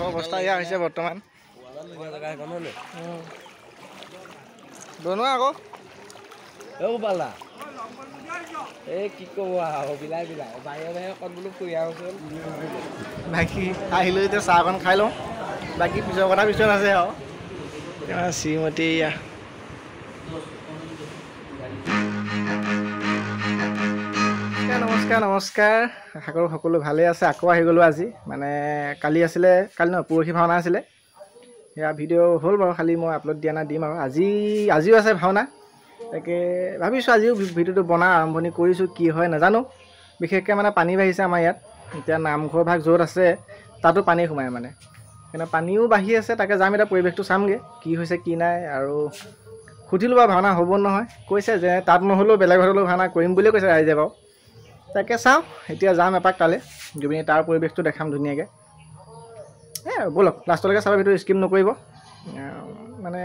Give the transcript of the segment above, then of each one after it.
নামঘৰ অৱস্থা এয়া হৈছে বৰ্তমান বনোৱা আকৌ পালা এই কি ক'ব আৰু বিলাই বাহিৰে ক'ত বোলো ফুৰি আহোচোন বাকী আহিলোঁ এতিয়া চাহ অকণ খাই লওঁ বাকী পিছৰ কথা পিছত আছে আৰু শ্ৰীমতী এয়া নমস্কাৰ আশা কৰোঁ সকলো ভালেই আছে আকৌ আহি গ'লোঁ আজি মানে কালি নহয় পৰহি ভাওনা আছিলে সেয়া ভিডিঅ' হ'ল বাৰু খালি মই আপলোড দিয়া নাই দিম আৰু আজিও আছে ভাওনা তাকে ভাবিছোঁ আজিও ভিডিঅ'টো বনাই আৰম্ভণি কৰিছোঁ কি হয় নাজানো বিশেষকৈ মানে পানী বাঢ়িছে আমাৰ ইয়াত এতিয়া নামঘৰ ভাগ য'ত আছে তাতো পানী সোমায় মানে সেইকাৰণে পানীও বাঢ়ি আছে তাকে যাম এতিয়া পৰিৱেশটো চামগৈ কি হৈছে কি নাই আৰু সুধিলোঁ বাৰু ভাওনা হ'ব নহয় কৈছে যে তাত নহ'লেও বেলেগ হ'লেও ভাওনা কৰিম বুলিয়ে কৈছে ৰাইজে বাৰু তাকে চাওঁ এতিয়া যাম এপাক তালৈ গৈ পিনি তাৰ পৰিৱেশটো দেখাম ধুনীয়াকৈ ব'লক লাষ্টলৈকে চাব ভিডিঅ' স্কিপ নকৰিব মানে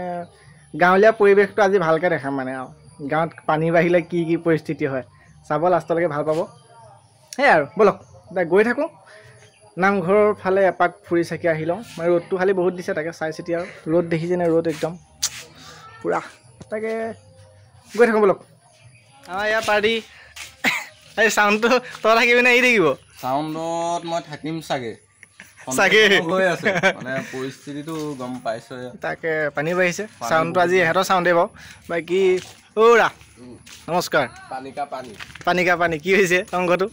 গাঁৱলীয়া পৰিৱেশটো আজি ভালকৈ দেখাম মানে আৰু গাঁৱত পানী বাঢ়িলে কি পৰিস্থিতি হয় চাব লাষ্টলৈকে ভাল পাব সেয়াই আৰু ব'লক এতিয়া গৈ থাকোঁ নামঘৰৰ ফালে এপাক ফুৰি চাকি আহি লওঁ মানে ৰ'দটো খালি বহুত দিছে তাকে চাই চিতি আৰু ৰ'দ দেখিছেনে ৰ'দ একদম পূৰা তাকে গৈ থাকোঁ ব'লক আমাৰ ইয়াৰ পাৰ্টি এই চাউণ্ডটো তই থাকিবি নে এৰি থাকিব চাউণ্ডত মই থাকিম চাগে হৈ আছে মানে পৰিস্থিতিটো গম পাইছোঁ তাকে পানী বাঢ়িছে চাউণ্ডটো আজি ইহঁতৰ চাউণ্ডে বাৰু বাকী অ'ৰা নমস্কাৰ পানী কি হৈছে অংগটো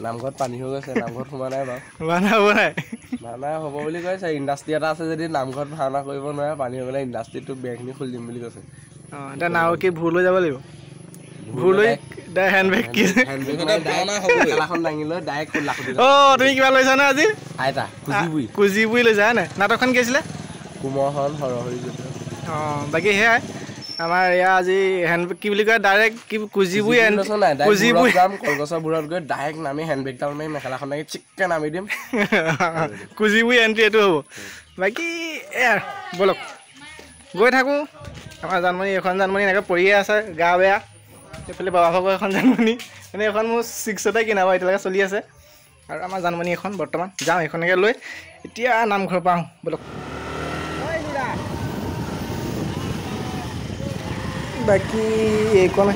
নামঘৰত পানী হৈ গৈছে নামঘৰত সোমোৱা নাই বাৰু ভাওনা হ'ব নাই ভাওনা হ'ব বুলি কৈছে ইণ্ডাষ্ট্ৰি এটা আছে যদি নামঘৰত ভাওনা কৰিব নোৱাৰে পানী হৈ গ'লে ইণ্ডাষ্ট্ৰিটো বেৰখিনি খুলি দিম বুলি কৈছে অঁ এতিয়া নাও কি ভুৰ লৈ যাব লাগিব ভুৰ লৈ হেণ্ডবেগ কি দাঙি লৈ ডাইৰেক্ট অঁ তুমি কিবা লৈছা নে আজি আইতা কুজিবুই লৈছা নাই নাটকখন কি আছিলে কুমৰখন সৰহৰি অঁ বাকী সেয়াই আমাৰ এয়া আজি হেণ্ডবেগ কি বুলি কয় ডাইৰেক্ট কি কুজিবুই কলগছৰ বুৰত গৈ ডাইৰেক্ট নামি হেণ্ডবেগডাল মাৰি মেখেলাখন লাগি চিককৈ নামি দিম কুজিবুই এণ্ট্ৰি এইটো হ'ব বাকী এয়া ব'লক গৈ থাকোঁ আমাৰ জানমণি এখন জানমণি এনেকৈ পৰিয়ে আছে গা বেয়া এইফালে বাবা ভাগৰ এখন জানমণি মানে এখন মোৰ 6তে কিনা বাৰু এতিয়ালৈকে চলি আছে আৰু আমাৰ জানমণি এখন বৰ্তমান যাওঁ এইখনকে লৈ এতিয়া নামঘৰ পাওঁ ব'লক বাকী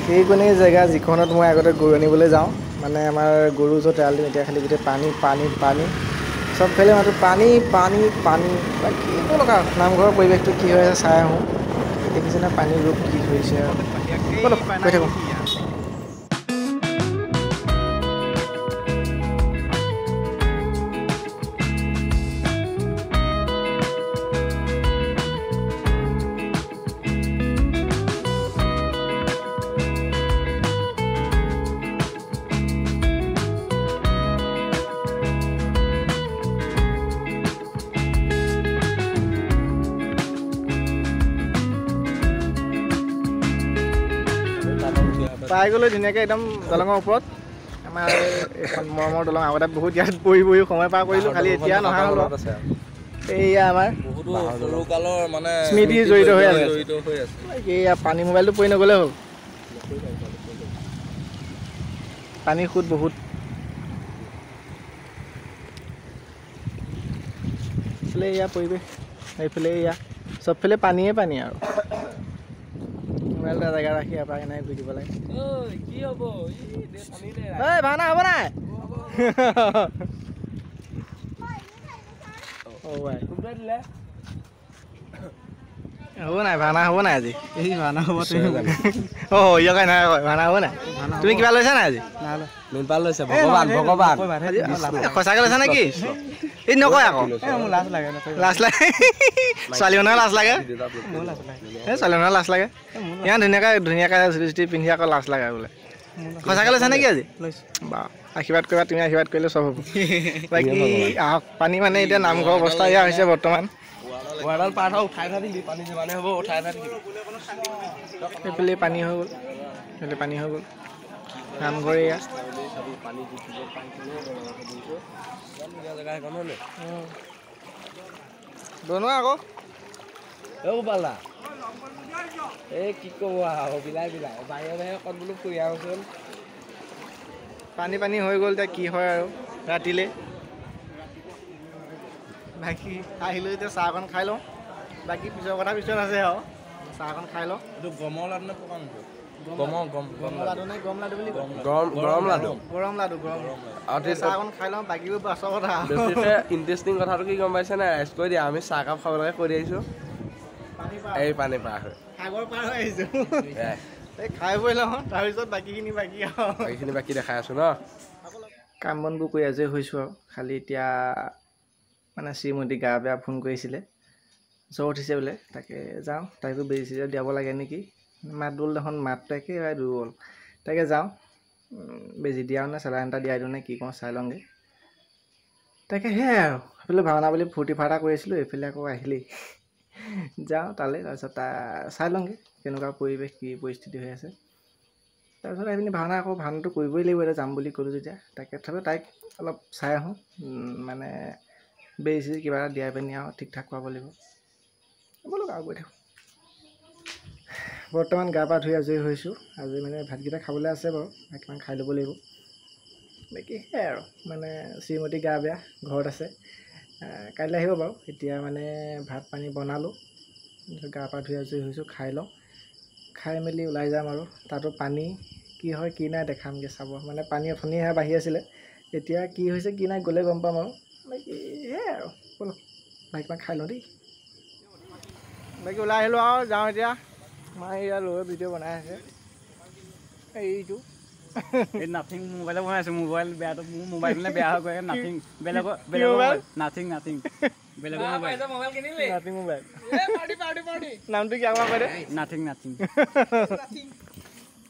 সেইকণেই জেগা যিখনত মই আগতে গৰু আনিবলৈ যাওঁ মানে আমাৰ গৰু য'ত এৰাল দিম এতিয়া খালি গোটেই পানী চবফালে মাত্ৰ পানী বাকী ব'লক আৰু নামঘৰৰ পৰিৱেশটো কি হৈ আছে চাই আহোঁ দেখিছেনে পানীৰ ৰূপ কি হৈছে আৰু ব'লক গৈ থাকোঁ পাই গ'লোঁ ধুনীয়াকৈ একদম দলঙৰ ওপৰত আমাৰ এখন মৰমৰ দলং আগতে বহুত ইয়াত বহি সময় পাৰ কৰিলোঁ খালি এতিয়া নহা হ'ল এয়া আমাৰ সৰুকালৰ মানে স্মৃতি জড়িত হৈ আছে এয়া পানী মোবাইলটো পৰি নগ'লে হ'ল পানী সুত বহুত এইফালে এয়া পৰিৱেশ এইফালে এয়া চবফালে পানীয়ে আৰু মোবাইলটা জেগা ৰাখি এপাক এনেকৈ ঘূৰি দিব লাগে ভাওনা হ'ব নাই হ'ব নাই ভাওনা হ'ব নাই আজি ভাওনা হ'ব অঁ ইয়াকে নাই ভাওনা হ'ব নাই তুমি কিবা লৈছা নাই আজি লৈছে ভগৱান সঁচাকৈ লৈছা নেকি এই নকয় আকৌ লাজ লাগে ছোৱালী মানুহৰ লাজ লাগে এই ছোৱালী মানুহৰ লাজ লাগে ইমান ধুনীয়াকৈ চুটি পিন্ধি আকৌ লাজ লাগে বোলে সঁচাকৈ লৈছা নেকি আজি বা আশীৰ্বাদ কৰিবা তুমি আশীৰ্বাদ কৰিলে চব হ'ব বাকী আহক পানী মানে এতিয়া নামঘৰৰ অৱস্থা এয়া হৈছে বৰ্তমান সেইফালে পানী হৈ গ'ল নামঘৰ এয়া বনোৱা আকৌ পালা এই কি ক'ব আৰু বিলাই বাহিৰে ক'ত বোলো ফুৰি আহোচোন পানী হৈ গ'ল এতিয়া কি হয় আৰু ৰাতিলৈ বাকী আহিলোঁ এতিয়া চাহকণ খাই লওঁ বাকী পিছৰ কথা পিছত আছে আৰু চাহকণ খাই লওঁ এইটো গমৰ লাডু নে পকা মিঠৈ গম লাডু নে গৰম লাডু বুলি কয় গৰম লাডু গৰম লাডু আৰু চাহকণ খাই লওঁ বাকীবোৰ বাছৰ কথা বেছিকৈ ইণ্টাৰেষ্টিং কথাটো কি গম পাইছে নাই ৰাইজ কৈ দিয়া আমি চাহকাপ খাবলৈকে কৈ আহিছোঁ এই পানী পাৰ হৈ সাগৰ পাৰ হৈ আহিছোঁ এই খাই বৈ লওঁ তাৰপিছত বাকীখিনি বাকী দেখাই আছোঁ ন কাম বনবোৰ কৰি আজৰি হৈছোঁ আৰু খালি এতিয়া মানে শ্ৰীমতী গা বেয়া ফোন কৰিছিলে জ্বৰ উঠিছে বোলে তাকে যাওঁ তাইকো বেজি চেজি দিয়াব লাগে নেকি মাত বোল দেখোন মাতটো একেবাৰে দুৰ্বল তাকে যাওঁ বেজি দিয়াও নে চেলাইন এটা দিয়াই দিওঁ নে কি কওঁ চাই লওঁগৈ তাকে সেয়াই আৰু সেইফালে ভাওনা বুলি ফূৰ্তি ফাৰ্তা কৰি আছিলোঁ এইফালে আকৌ আহিলেই যাওঁ তালৈ তাৰপিছত চাই লওঁগৈ কেনেকুৱা পৰিৱেশ কি পৰিস্থিতি হৈ আছে তাৰপিছত আহি পিনি ভাওনাটো কৰিবই লাগিব এতিয়া যাম বুলি ক'লোঁ যেতিয়া তাকে তথাপিও তাইক অলপ চাই আহোঁ মানে বেজি কিবা এটা দিয়াই পিনি আৰু ঠিক ঠাক কৰাব লাগিব ব'লক আৰু গৈ থাকোঁ বৰ্তমান গা পা ধুই আজৰি হৈছোঁ আজি মানে ভাতকেইটা খাবলৈ আছে বাৰু ভাতকেইটামান খাই ল'ব লাগিব বাকী সেয়াই আৰু মানে শ্ৰীমতী গা বেয়া ঘৰত আছে কাইলৈ আহিব বাৰু এতিয়া মানে ভাত পানী বনালোঁ গা পা ধুই আজৰি হৈছোঁ খাই লওঁ খাই মেলি ওলাই যাম আৰু তাতো পানী কি হয় কি নাই দেখামগৈ চাব মানে পানী অথনিহে বাঢ়ি আছিলে এতিয়া কি হৈছে কি নাই গ'লে গম পাম আৰু বাকী সেয়াই আৰু ব'লক ভাতকেইটামান খাই লওঁ দেই বাকী ওলাই আহিলোঁ আৰু যাওঁ এতিয়া মায়ে ইয়াৰ লৈ ভিডিঅ' বনাই আছে এইটো এই নাথিং মোবাইলত বনাই আছোঁ মোবাইল বেয়াটো মোৰ মোবাইললৈ বেয়া হৈ গৈ নাথিং বেলেগৰ নাথিং বেলেগৰ নাথিং মোবাইল নামটো কি আকৌ কৈ দে নাথিং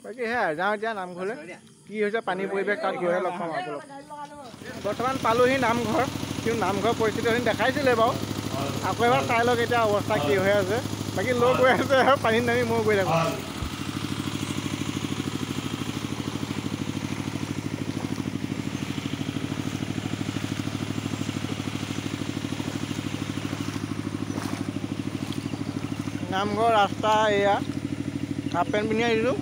বাকী সেয়াই যাওঁ এতিয়া নামঘৰলৈ কি হৈছে পানীৰ পৰিৱেশ তাত গৈহে লগ পাম আপোনালোক বৰ্তমান পালোহি নামঘৰ কিন্তু নামঘৰ পৰিস্থিতিখিনি দেখাইছিলে বাৰু আকৌ এবাৰ চাই লওক এতিয়া অৱস্থা কি হৈ আছে বাকী লৈ গৈ আছে আৰু পানীত নামি মই গৈ থাকোঁ নামঘৰ ৰাস্তা এয়া হাফ পেণ্ট পিন্ধি আহিছোঁ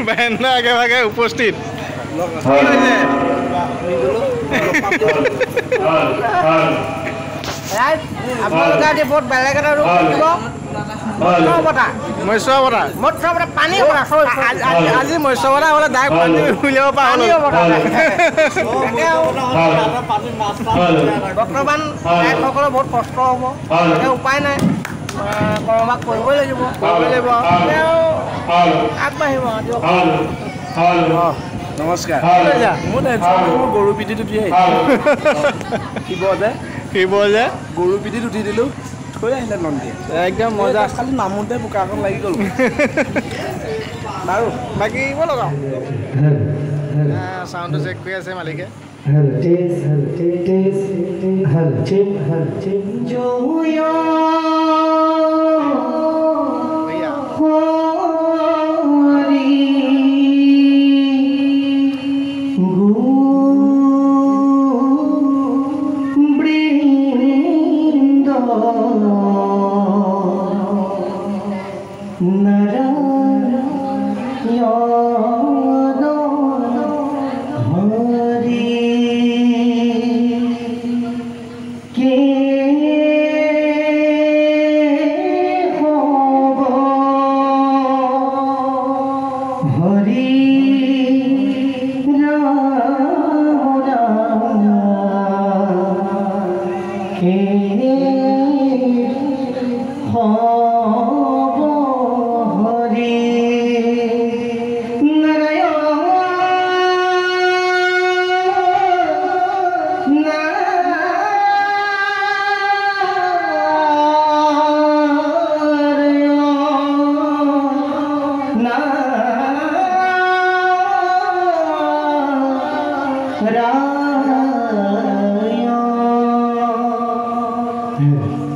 বেন্দা আগে ভাগে উপস্থিত আপোনালোকে আজি বহুত বেলেগ এটা ৰূপ দিব মৎস্য বতা পানী আজি মৎস্য বতা হ'লে ডাইৰেক্ট পানী উলিয়াব পৰা বৰ্তমান ৰাইজসকলৰ বহুত কষ্ট হ'ব উপায় নাই কৰবাক কৰিবই লাগিব আগবাঢ়িব নমস্কাৰ মোৰ গৰু পিঠিত উঠি শিৱ যে গৰু পিঠিত উঠি দিলোঁ থৈ আহিলে নন্দীয়ে একদম মজা খালি নামোতে বোকাখন লাগি গ'ল বাৰু বাকী ব'লক আৰু চাউণ্ডটো চেক কৰি আছে মালিকে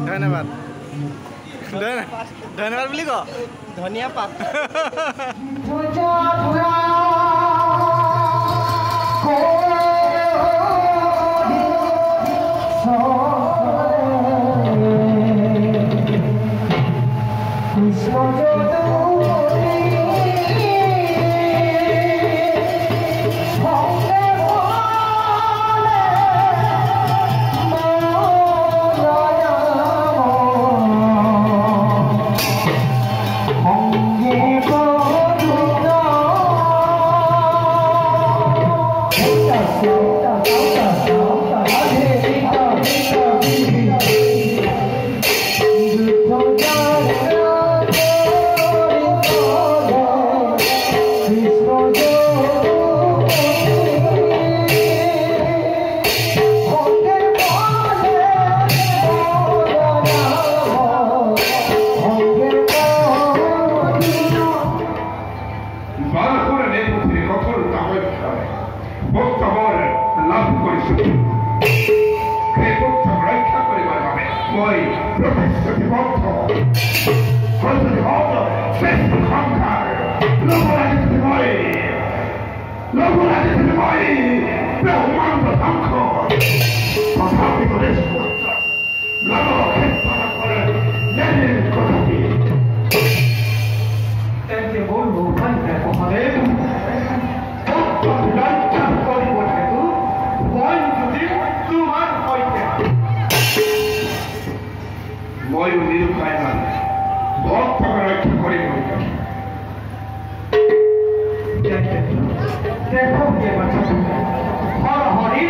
ধন্যবাদ ধন্যবাদ বুলি ক ধনিয়া পাত ময়ূৰ নিৰুপায় না ভক্তকে ৰক্ষা কৰে দেখো হৰি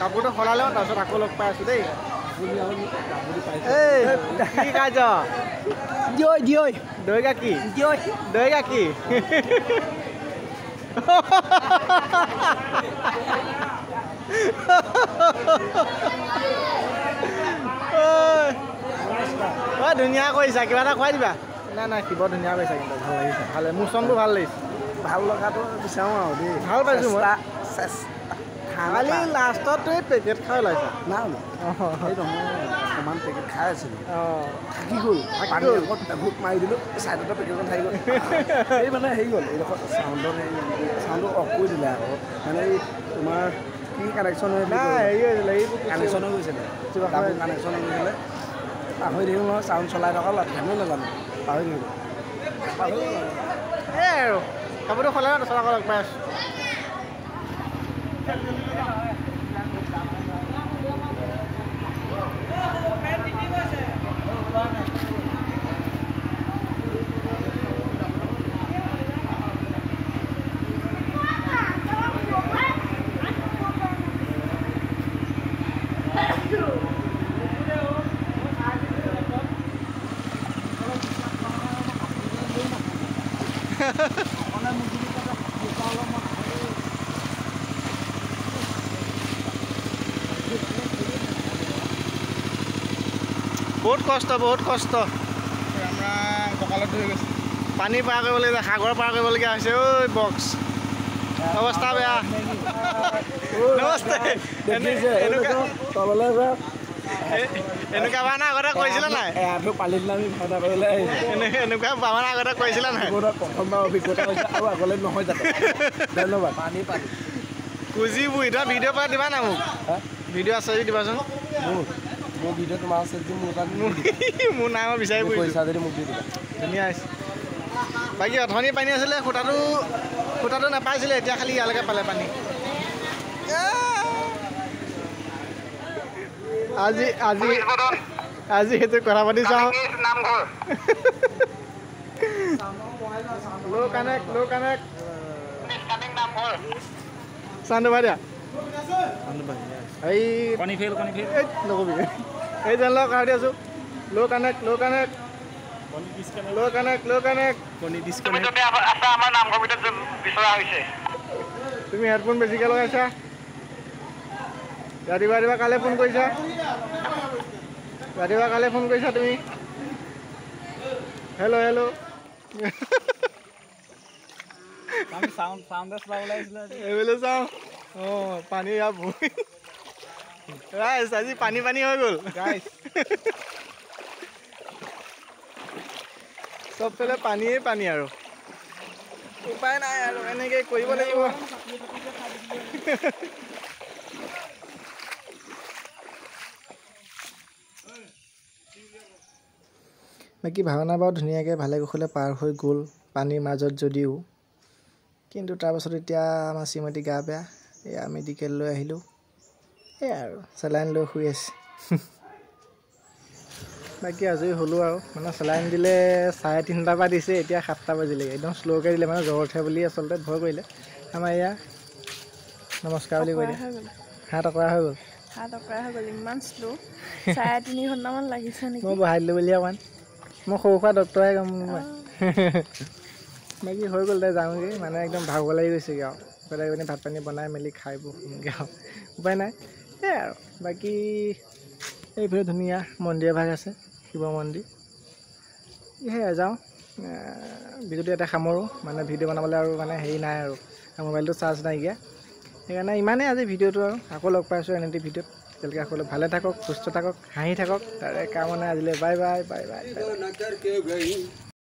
কাপোৰটো সলাই লওঁ তাৰপিছত আকৌ লগ পাই আছোঁ দেই কি কাজ দৈ গাখীৰ দৈ গাখীৰ ধুনীয়া কৰিছা কিবা এটা খুৱাই দিবা নাই নাই শিৱ ধুনীয়া কৰিছা কিন্তু ভাল লাগিছে ভালে মোচনটো ভাল লাগিছে ভাল লগাটো বিচাৰোঁ আৰু দেই ভাল পাইছোঁ মই খালি লাষ্টত তুমি পেকেট খাই ওলাইছা না সেইটো মই অকণমান পেকেট খাই আছিলোঁ অঁ থাকি গ'ল পানী আকৌ ভোক মাৰি দিলোঁ ছাইডতে পেকেটখন থাকি গ'ল এই মানে হেৰি গ'ল এইডোখৰ চাউণ্ডটো অফ কৰি দিলে আকৌ মানে এই তোমাৰ কি কানেকশ্যন হৈ কানেকশ্যন হৈ গৈছিলে কানেকশ্যন হৈ গৈছিলে পাহৰি থাকিলোঁ নহয় চাউণ্ড চলাই থকা ধ্যানো নাজানো পাহৰি থাকিলোঁ এই আৰু কাপোৰটো সলাই তাৰপিছত আকৌ লগ পাই আছোঁ বহুত কষ্ট আমাৰ কঁকালত ধৰি গৈছে পানী পাৰ কৰিবলগীয়া সাগৰ পাৰ কৰিবলগীয়া হৈছে ঐ বক্স অৱস্থা বেয়া নমস্তে তললৈ যোৱা এনেকুৱা ভাওনা আগতে কৰিছিলে নাই এয়াৰটো পালি দিলে আমি ভাওনা কৰিবলৈ আহিছোঁ এনেকুৱা ভাওনা আগতে কৰিছিলে নাই প্ৰথমবাৰ অভিজ্ঞতা হৈছে আৰু আগলৈ নহয় যাতে ধন্যবাদ পানী কুজি বুঢ়ী তই ভিডিঅ' পৰা দিবা না মোক ভিডিঅ' আছে যদি দিবাচোন মোৰ ভিডিঅ' তোমাৰ আছে যদি মোৰ তাত মোৰ নাই মই বিচাৰি পইচা যদি মোক দি দিবা ধুনীয়া হৈছে বাকী অথনি পানী আছিলে সূতাটো নাপাইছিলে এতিয়া খালি ইয়ালৈকে পালে পানী আজি সেইটো কথা পাতি চাওঁ ল' কানেক্ট চান্দু ভাই দিয়া এই নকবি এই যেন লগ কাটি আছোঁ ল' কানেক্ট তুমি হেডফোন বেছিকৈ লগাইছা ৰাতিপুৱা কালে ফোন কৰিছা তুমি হেল্ল' এইবোলে চাওঁ অঁ পানী ইয়াৰ ভৰি ৰাইজ আজি পানী হৈ গ'ল চবফালে পানী আৰু উপায় নাই আৰু এনেকৈ কৰিব লাগিব বাকী ভাওনা বাৰু ধুনীয়াকৈ ভালে কুশলে পাৰ হৈ গ'ল পানীৰ মাজত যদিও কিন্তু তাৰপাছত এতিয়া আমাৰ শ্ৰীমতী গা বেয়া এয়া মেডিকেল লৈ আহিলোঁ এয়া আৰু চেলাইন লৈ শুই আছে বাকী আজৰি হ'লোঁ আৰু মানে চেলাইন দিলে 3:30 পৰা দিছে এতিয়া 7টা বাজিলেগৈ একদম শ্ল'কৈ দিলে মানে জ্বৰ উঠে বুলি আচলতে ভয় কৰিলে আমাৰ এয়া নমস্কাৰ বুলি কৈ দিয়ে হাত অকৰা হৈ গ'ল ইমান শ্ল' 3.5 ঘণ্টামান লাগিছে নেকি মই বহাই দিলোঁ বুলি অকণমান মই সৰু সুৰা ডক্তৰে গম নাপায় বাকী হৈ গ'ল তাই যাওঁগৈ মানে একদম ভাগৰ লাগি গৈছেগৈ আৰু পেলাই পিনে ভাত পানী বনাই মেলি খাই বহোগৈ আৰু উপায় নাই সেয়াই আৰু বাকী এইফালে ধুনীয়া মন্দিৰ এভাগ আছে শিৱ মন্দিৰ সেয়াই যাওঁ ভিডিঅ'টো এটা সামৰোঁ মানে ভিডিঅ' বনাবলৈ আৰু মানে হেৰি নাই আৰু মোবাইলটো চাৰ্জ নাইকিয়া সেইকাৰণে ইমানেই আজি ভিডিঅ'টো আৰু আকৌ লগ পাইছোঁ এনে ভিডিঅ'ত তেওঁলোকে সকলো ভালে থাকক সুস্থ থাকক হাঁহি থাকক তাৰে কামনা আজিলৈ বাই বাই